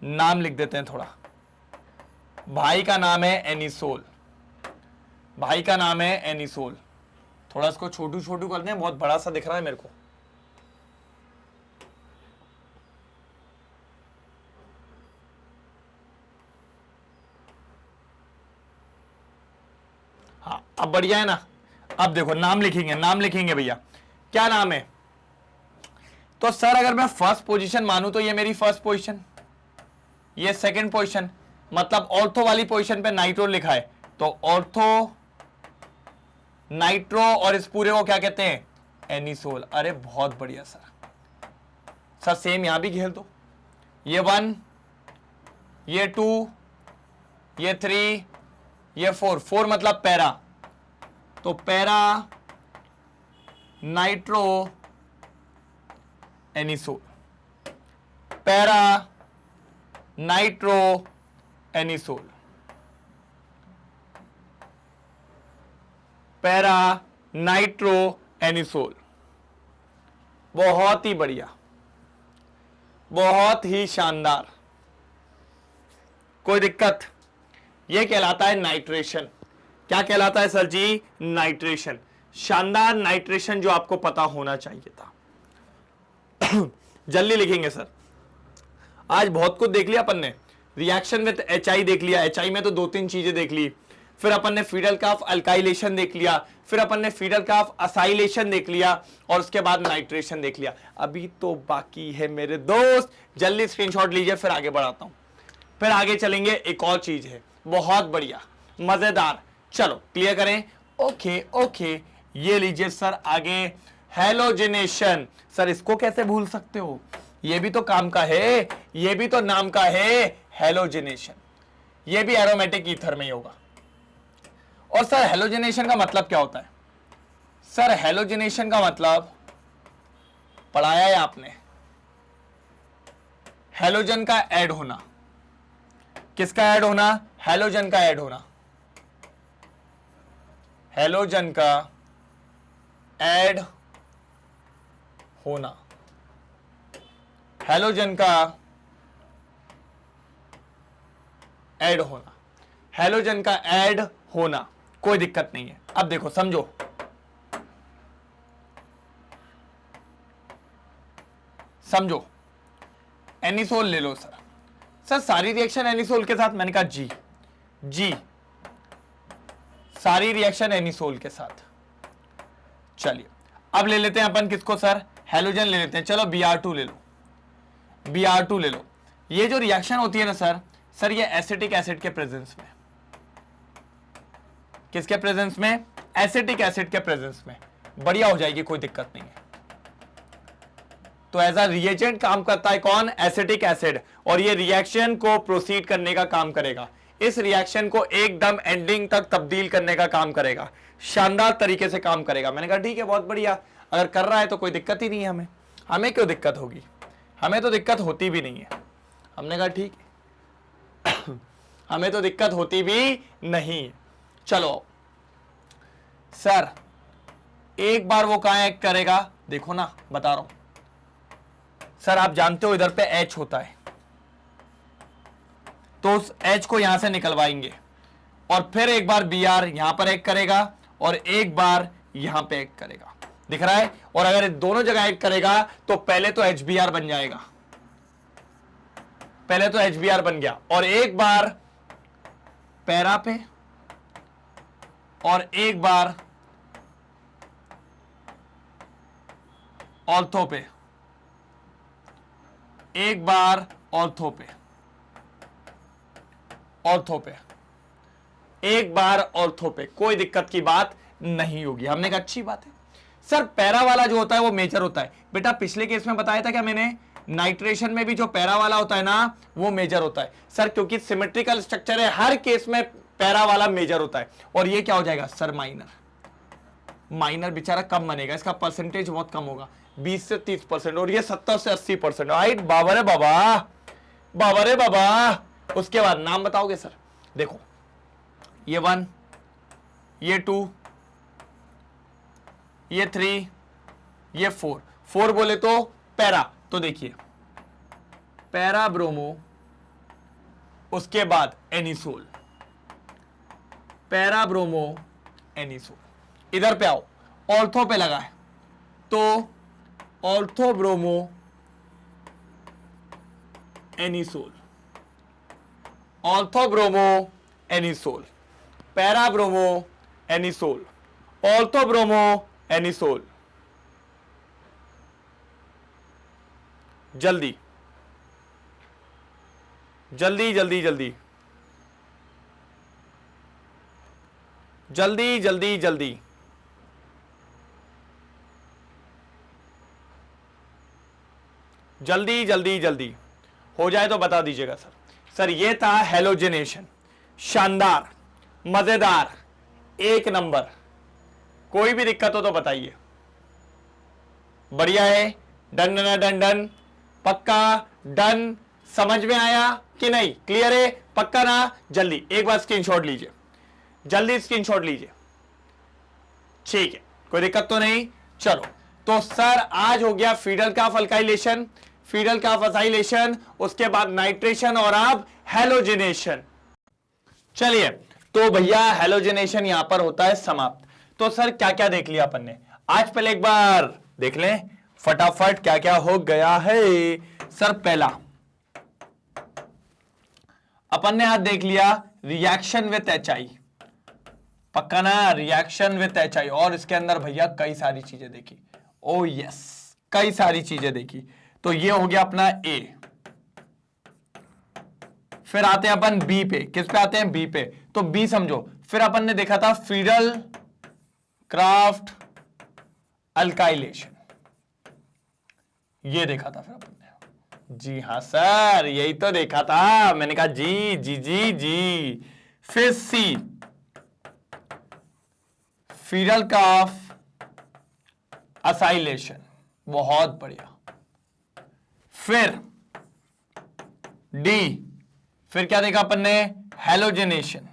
नाम लिख देते हैं थोड़ा। भाई का नाम है एनिसोल, थोड़ा इसको छोटू छोटू कर दें, बहुत बड़ा सा दिख रहा है मेरे को। हाँ अब बढ़िया है ना। अब देखो नाम लिखेंगे भैया। क्या नाम है? तो सर अगर मैं फर्स्ट पोजीशन मानूं तो ये मेरी फर्स्ट पोजीशन, ये सेकंड पोजीशन, मतलब ऑर्थो वाली पोजीशन पे नाइट्रो लिखा है, तो ऑर्थो नाइट्रो, और इस पूरे को क्या कहते हैं? एनिसोल। अरे बहुत बढ़िया सर सेम यहां भी घेर दो। ये 1, ये 2, ये 3, ये 4 मतलब पैरा। तो para nitro anisole, para nitro anisole, para nitro anisole. बहुत ही बढ़िया, बहुत ही शानदार, कोई दिक्कत? यह कहलाता है नाइट्रेशन। क्या कहलाता है सर जी? नाइट्रेशन। शानदार नाइट्रेशन जो आपको पता होना चाहिए था। जल्दी लिखेंगे सर। आज बहुत कुछ देख लिया अपन ने। रिएक्शन विद HI देख लिया, HI में तो 2-3 चीजें देख ली, फिर अपन ने फीडल काफ अल्काइलेशन देख लिया, फिर अपन ने फीडल काफ असाइलेशन देख लिया, और उसके बाद नाइट्रेशन देख लिया। अभी तो बाकी है मेरे दोस्त, जल्दी स्क्रीनशॉट लीजिए, फिर आगे बढ़ाता हूं। फिर आगे चलेंगे, एक और चीज है बहुत बढ़िया मजेदार। चलो क्लियर करें। ओके ये लीजिए सर आगे हेलोजिनेशन। सर इसको कैसे भूल सकते हो? ये भी तो काम का है, ये भी तो नाम का है हेलोजिनेशन। ये भी एरोमेटिक ईथर में ही होगा। और सर हेलोजिनेशन का मतलब क्या होता है? सर हेलोजिनेशन का मतलब पढ़ाया है आपने, हेलोजन का ऐड होना। किसका ऐड होना? हेलोजन का ऐड होना, हेलोजन का ऐड होना, हेलोजन का ऐड होना, हेलोजन का ऐड होना। कोई दिक्कत नहीं है। अब देखो समझो एनिसोल ले लो सर सारी रिएक्शन एनिसोल के साथ। मैंने कहा जी सारी रिएक्शन एनिसोल के साथ। चलिए अब ले लेते हैं अपन किसको सर? हेलोजन ले लेते हैं। चलो Br2 ले लो। ये जो रिएक्शन होती है ना सर ये एसिटिक एसिड के प्रेजेंस में। किसके प्रेजेंस में? एसिटिक एसिड के प्रेजेंस में। बढ़िया हो जाएगी, कोई दिक्कत नहीं है। तो एज अ रिएजेंट काम करता है कौन? Acetic acid. और ये रिएक्शन को प्रोसीड करने का काम करेगा, इस रिएक्शन को एकदम एंडिंग तक तब्दील करने का काम करेगा, शानदार तरीके से काम करेगा। मैंने कहा ठीक है, बहुत बढ़िया, अगर कर रहा है तो कोई दिक्कत ही नहीं है। हमें क्यों दिक्कत होगी? हमें तो दिक्कत होती भी नहीं है। हमने कहा ठीक है हमें तो दिक्कत होती भी नहीं। चलो सर एक बार वो कहां एक्ट करेगा? देखो ना, बता रहा हूं सर। आप जानते हो इधर पे H होता है, तो उस H को यहां से निकलवाएंगे, और फिर एक बार Br यहां पर एक्ट करेगा और एक बार यहां पे एक्ट करेगा। दिख रहा है? और अगर दोनों जगह एक्ट करेगा तो पहले तो HBr बन जाएगा, पहले तो HBr बन गया, और एक बार पैरा पे और एक बार ऑर्थो पे, एक बार ऑर्थो पे, ऑर्थो पे, एक बार ऑर्थो पे, कोई दिक्कत की बात नहीं होगी। हमने कहा अच्छी बात है सर, पैरा वाला जो होता है वो मेजर होता है। बेटा पिछले केस में बताया था क्या मैंने, नाइट्रेशन में भी जो पैरा वाला होता है ना वो मेजर होता है सर, क्योंकि सिमेट्रिकल स्ट्रक्चर है, हर केस में पैरा वाला मेजर होता है। और ये क्या हो जाएगा सर, माइनर। माइनर बेचारा कम बनेगा, इसका परसेंटेज बहुत कम होगा, 20 से 30%, और ये 70 से 80%। राइट, बाबा रे बाबा, बाबा रे बाबा। उसके बाद नाम बताओगे सर, देखो ये 1, ये 2, ये 3, ये 4। 4 बोले तो पैरा, तो देखिए पैरा ब्रोमो, उसके बाद एनिसोल, पैरा ब्रोमो एनिसोल। इधर पे आओ, ऑर्थो पे लगा है तो ortho bromo anisole, ortho bromo anisole, para bromo anisole, ortho bromo anisole. जल्दी जल्दी जल्दी जल्दी जल्दी जल्दी जल्दी, जल्दी जल्दी जल्दी हो जाए तो बता दीजिएगा सर। सर ये था हेलोजेनेशन, शानदार, मजेदार, एक नंबर। कोई भी दिक्कत हो तो बताइए। बढ़िया है, डन डन डन डन, पक्का डन, समझ में आया कि नहीं, क्लियर है, पक्का ना। जल्दी एक बार स्क्रीनशॉट लीजिए, जल्दी स्क्रीनशॉट लीजिए, ठीक है, कोई दिक्कत तो नहीं। चलो तो सर आज हो गया फीडल का अल्काइलेशन, फीडल का असाइलेशन, उसके बाद नाइट्रेशन और अब हेलोजिनेशन। चलिए तो भैया हेलोजिनेशन यहां पर होता है समाप्त। तो सर क्या क्या देख लिया अपन ने आज, पहले एक बार देख लें फटाफट क्या क्या हो गया है। सर पहला अपन ने आज देख लिया रिएक्शन विथ HI, पक्का ना, रिएक्शन विथ HI, और इसके अंदर भैया कई सारी चीजें देखी। ओ यस, कई सारी चीजें देखी। तो ये हो गया अपना A। फिर आते हैं अपन B पे, किस पे आते हैं, B पे। तो B समझो, फिर अपन ने देखा था फीडल क्राफ्ट अल्काइलेशन, ये देखा था फिर अपन ने। जी हाँ सर, यही तो देखा था, मैंने कहा जी जी जी जी। फिर C, फीडल क्राफ्ट असाइलेशन, बहुत बढ़िया। फिर D, फिर क्या देखा अपन ने, हेलोजिनेशन।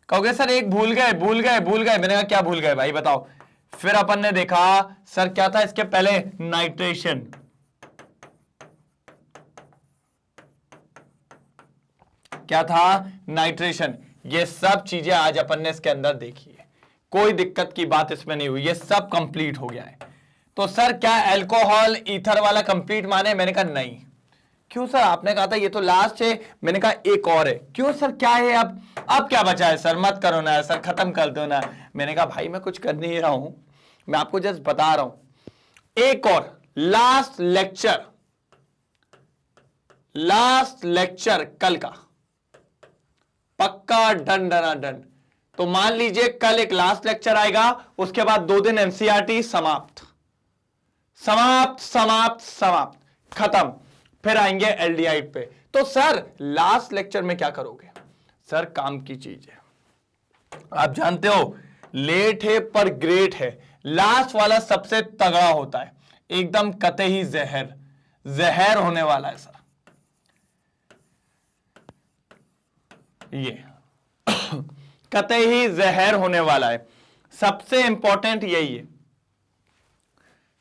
कहोगे सर एक भूल गए भूल गए भूल गए, मैंने कहा क्या भूल गए भाई बताओ। फिर अपन ने देखा सर क्या था इसके पहले, नाइट्रेशन। क्या था, नाइट्रेशन। ये सब चीजें आज अपन ने इसके अंदर देखी है, कोई दिक्कत की बात इसमें नहीं हुई, ये सब कंप्लीट हो गया है। तो सर क्या अल्कोहल ईथर वाला कंप्लीट माने, मैंने कहा नहीं। क्यों सर, आपने कहा था ये तो लास्ट है, मैंने कहा एक और है। क्यों सर, क्या है अब क्या बचा है सर, मत करो ना सर, खत्म कर दो ना। मैंने कहा भाई मैं कुछ कर नहीं रहा हूं, मैं आपको जस्ट बता रहा हूं। एक और लास्ट लेक्चर कल का, पक्का डन डना डन। तो मान लीजिए कल एक लास्ट लेक्चर आएगा, उसके बाद 2 दिन एनसीईआरटी, समाप्त समाप्त समाप्त समाप्त, खत्म। फिर आएंगे एल्डिहाइड पे। तो सर लास्ट लेक्चर में क्या करोगे, सर काम की चीज है, आप जानते हो लेट है पर ग्रेट है। लास्ट वाला सबसे तगड़ा होता है, एकदम कतई जहर होने वाला है सर ये कतई जहर होने वाला है। सबसे इंपॉर्टेंट यही है,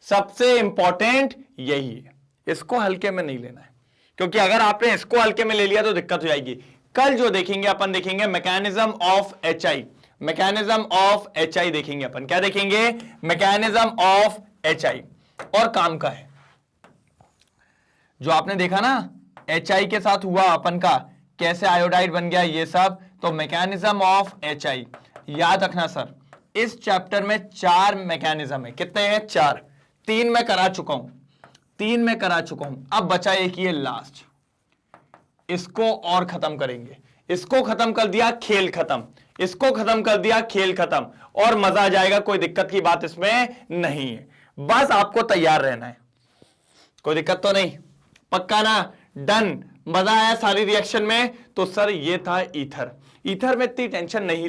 सबसे इंपॉर्टेंट यही है, इसको हल्के में नहीं लेना है, क्योंकि अगर आपने इसको हल्के में ले लिया तो दिक्कत हो जाएगी। कल जो देखेंगे अपन, देखेंगे mechanism of HI, mechanism of HI देखेंगे अपन। क्या देखेंगे, मैकेनिज्म ऑफ HI। और काम का है जो आपने देखा ना HI के साथ हुआ अपन का, कैसे आयोडाइड बन गया, ये सब। तो मैकेनिज्म ऑफ HI याद रखना सर, इस चैप्टर में 4 मैकेनिज्म है। कितने हैं? 4। 3 मैं करा चुका हूं, अब बचा एक ये लास्ट, इसको और खत्म करेंगे। इसको खत्म कर दिया, खेल खत्म। इसको खत्म कर दिया, खेल खत्म, और मजा आ जाएगा। कोई दिक्कत की बात इसमें नहीं है, बस आपको तैयार रहना है। कोई दिक्कत तो नहीं? पक्का ना? डन? मजा आया सारी रिएक्शन में? तो सर ये था ईथर। ईथर में इतनी टेंशन नहीं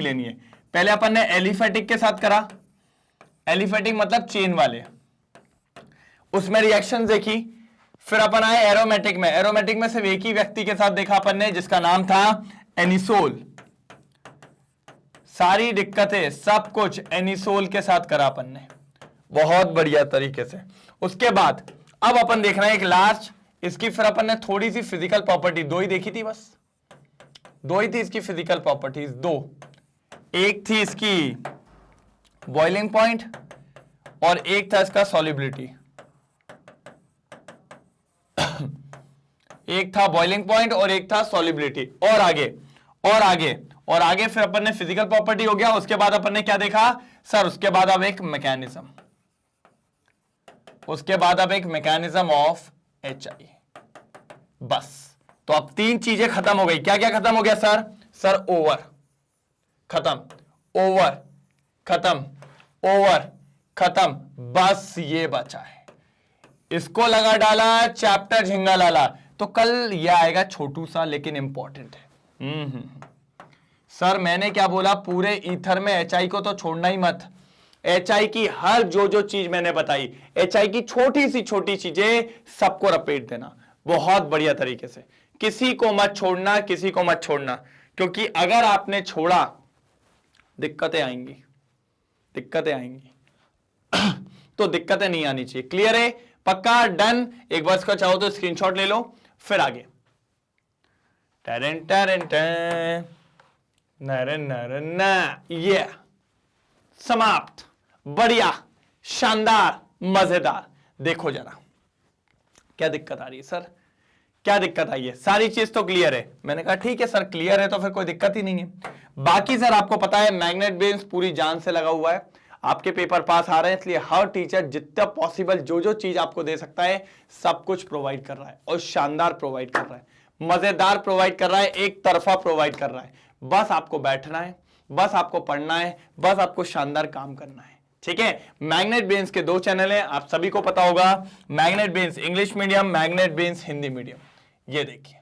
लेनी है, पहले अपन ने एलिफेटिक के साथ करा। एलिफेटिक मतलब चेन वाले, उसमें रिएक्शन देखी। फिर अपन आए एरोमेटिक में। एरोमेटिक में सिर्फ एक ही व्यक्ति के साथ देखा अपन ने, जिसका नाम था एनिसोल। सारी दिक्कतें सब कुछ एनिसोल के साथ करा अपन ने, बहुत बढ़िया तरीके से। उसके बाद अब अपन देख रहे हैं एक लास्ट, इसकी फिर अपन ने थोड़ी सी फिजिकल प्रॉपर्टी 2 ही देखी थी, बस 2 ही थी इसकी फिजिकल प्रॉपर्टीज, 2। एक थी इसकी बॉइलिंग पॉइंट और एक था इसका सॉल्युबिलिटी। एक था बॉइलिंग पॉइंट और एक था सॉल्युबिलिटी। और आगे फिर अपन ने फिजिकल प्रॉपर्टी हो गया। उसके बाद अपन ने क्या देखा सर? उसके बाद अब एक मैकेनिज्म ऑफ HI। बस, तो अब 3 चीजें खत्म हो गई। क्या क्या खत्म हो गया सर? सर ओवर खत्म, ओवर खत्म, ओवर खत्म, बस ये बचा है। इसको लगा डाला, चैप्टर झिंगा लाला। तो कल ये आएगा छोटू सा लेकिन इंपॉर्टेंट है। सर मैंने क्या बोला? पूरे ईथर में HI को तो छोड़ना ही मत। HI की हर जो चीज मैंने बताई, HI की छोटी सी छोटी चीजें सबको रपेट देना बहुत बढ़िया तरीके से। किसी को मत छोड़ना, क्योंकि अगर आपने छोड़ा दिक्कतें आएंगी। तो दिक्कतें नहीं आनी चाहिए। क्लियर है? पक्का? डन? एक बार इसका चाहो तो स्क्रीनशॉट ले लो, फिर आगे। ये समाप्त, बढ़िया, शानदार, मजेदार। देखो जरा क्या दिक्कत आ रही है सर? क्या दिक्कत आई है? सारी चीज तो क्लियर है। मैंने कहा ठीक है सर, क्लियर है तो फिर कोई दिक्कत ही नहीं है। बाकी सर आपको पता है मैग्नेट बेन्स पूरी जान से लगा हुआ है। आपके पेपर पास आ रहे हैं, इसलिए हर टीचर जितना पॉसिबल जो चीज आपको दे सकता है सब कुछ प्रोवाइड कर रहा है, और शानदार प्रोवाइड कर रहा है, मजेदार प्रोवाइड कर रहा है, एक तरफा प्रोवाइड कर रहा है। बस आपको बैठना है, बस आपको पढ़ना है, बस आपको शानदार काम करना है। ठीक है? मैग्नेट बेन्स के 2 चैनल हैं, आप सभी को पता होगा। मैग्नेट बेन्स इंग्लिश मीडियम, मैग्नेट बेन्स हिंदी मीडियम। ये देखिए,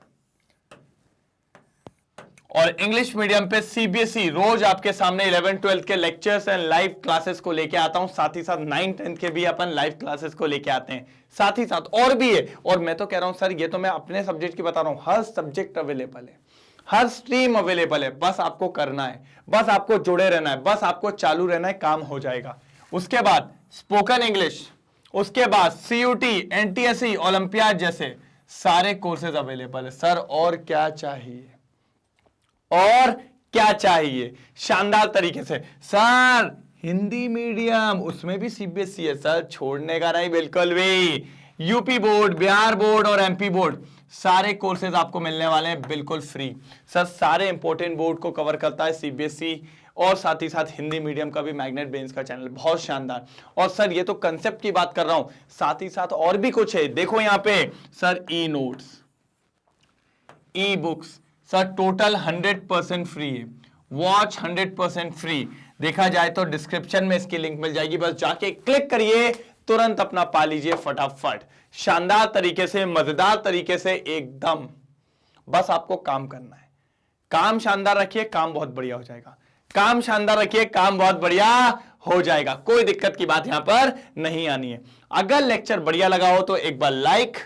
और इंग्लिश मीडियम पे CBSE रोज आपके सामने 11-12 के लेक्चर्स एंड लाइव क्लासेस को लेके आता हूं। साथ ही साथ 9-10 के भी अपन लाइव क्लासेस को लेके आते हैं। साथ ही साथ और भी है। और मैं तो कह रहा हूं सर, ये तो मैं अपने सब्जेक्ट की बता रहा हूं, हर सब्जेक्ट अवेलेबल है, हर स्ट्रीम अवेलेबल है। बस आपको करना है, बस आपको जुड़े रहना है, बस आपको चालू रहना है, काम हो जाएगा। उसके बाद स्पोकन इंग्लिश, उसके बाद CUT, NTSE, ओलंपियाड जैसे सारे कोर्सेज अवेलेबल है। सर और क्या चाहिए? और क्या चाहिए? शानदार तरीके से। सर हिंदी मीडियम, उसमें भी CBSE है सर, छोड़ने का नहीं बिल्कुल भी। यूपी बोर्ड, बिहार बोर्ड और MP बोर्ड, सारे कोर्सेज आपको मिलने वाले हैं बिल्कुल फ्री। सर सारे इंपॉर्टेंट बोर्ड को कवर करता है CBSE, और साथ ही साथ हिंदी मीडियम का भी मैग्नेट बेन्स का चैनल, बहुत शानदार। और सर ये तो कंसेप्ट की बात कर रहा हूं, साथ ही साथ और भी कुछ है। देखो यहां पे sir, e notes, e books, sir total 100% free है। Watch 100% free. देखा जाए तो डिस्क्रिप्शन में इसकी लिंक मिल जाएगी, बस जाके क्लिक करिए, तुरंत अपना पा लीजिए फटाफट, शानदार तरीके से, मजेदार तरीके से एकदम। बस आपको काम करना है। काम शानदार रखिए, काम बहुत बढ़िया हो जाएगा। काम शानदार रखिए, काम बहुत बढ़िया हो जाएगा। कोई दिक्कत की बात यहां पर नहीं आनी है। अगर लेक्चर बढ़िया लगा हो तो एक बार लाइक,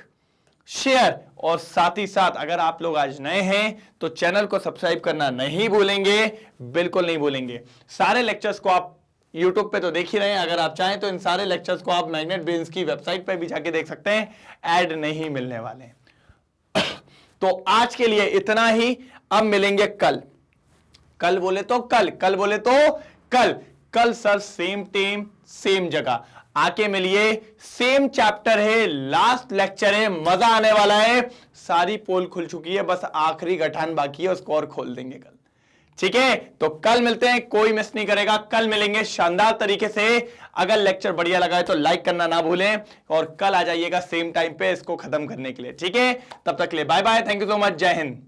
शेयर, और साथ ही साथ अगर आप लोग आज नए हैं तो चैनल को सब्सक्राइब करना नहीं भूलेंगे, बिल्कुल नहीं भूलेंगे। सारे लेक्चर्स को आप YouTube पे तो देख ही रहे हैं, अगर आप चाहें तो इन सारे लेक्चर्स को आप मैग्नेट बेन्स की वेबसाइट पे भी जाके देख सकते हैं, ऐड नहीं मिलने वाले। तो आज के लिए इतना ही, अब मिलेंगे कल बोले तो कल सर सेम टीम, सेम जगह आके मिलिए। सेम चैप्टर है, लास्ट लेक्चर है, मजा आने वाला है। सारी पोल खुल चुकी है, बस आखिरी गठान बाकी है, उसको और खोल देंगे कल। ठीक है, तो कल मिलते हैं, कोई मिस नहीं करेगा। कल मिलेंगे शानदार तरीके से। अगर लेक्चर बढ़िया लगा है तो लाइक करना ना भूलें और कल आ जाइएगा सेम टाइम पे इसको खत्म करने के लिए। ठीक है, तब तक के लिए bye bye, thank you so much, जय हिंद।